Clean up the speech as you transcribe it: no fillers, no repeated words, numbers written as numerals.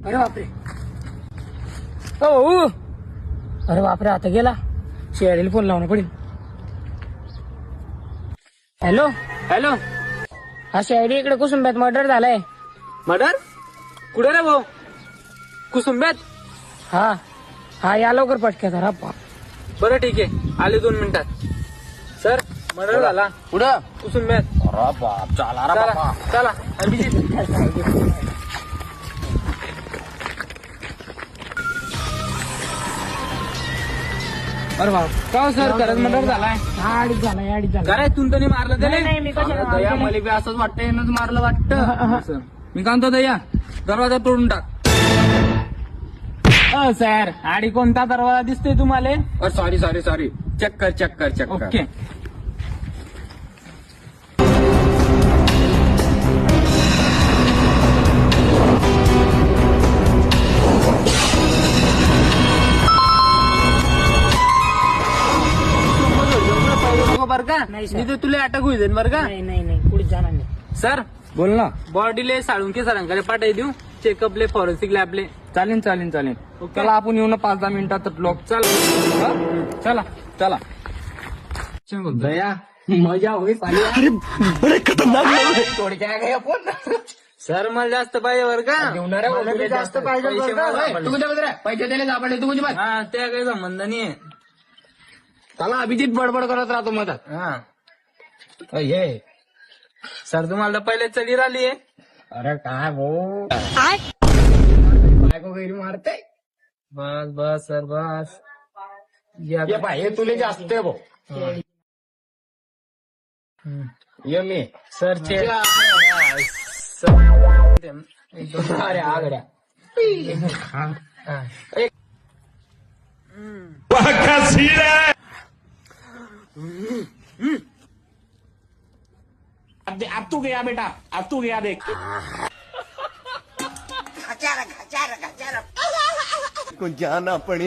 अरे बापरे. हो. अरे बापरे, आता गेला. शेळीला फोन लावणं पडेल. Hello hello. हा शेळी, इकडे कुसुंब्यात मर्डर झालाय. मर्डर कुठे रे भाऊ? कुसुंब्यात? हा हा, या लवकर पटक्या जरा. बरं ठीक आहे, आले 2 मिनिटात. सर, मर्डर झाला कुठं? कुसुंब्यात. अरे बाप, चला रे चला बापा. चला अभिजित. अरे बाप, का हो सर, खरंच मर्डर झालाय? अडीच झाला. काय तू तर नाही मारलं त्याने? नाही, मी कशाला अरे दया, मारलं मला बी असंच वाटतं, यानंच मारलं वाटतं. मी काय म्हणतो दया, दरवाजा तोडून टाक. सर, आणि कोणता दरवाजा दिसतोय तुम्हाला? सॉरी चेक कर. ओके. बर का? नाही, सर. मी तर तुला अटक होईल बर का? नाही पुढे जाणार नाही. सर, बोल ना. बॉडीले साळुंके सरांकडे पाठवून देऊ, चेकअपले, फॉरेन्सिक लॅबले. चालेल. चला आपण येऊ ना 5-10 मिनिटात लोक. चला. चला. दया, मजा होईल. सर, मला जास्त पाहिजे बर का? जास्त पाहिजे पैसे मला. तू कुठे पैसे दिले सापडले तू कुठे बाय? हा, त्या काही संबंध नाहीये. त्याला अभिजित बडबड करत राहतो मधात. हा ये. सर, तुम्हाला तर पहिले चढी राहिली आहे. अरे काय भाऊ, बायको गैरी मारते. बस सर, बस. या. ये बाय, हे तुले जास्त आहे भाऊ. ये मी. सर, अरे आगड्या. अब तू गया बेटा, अब तू गया देख. को जाना पड़े.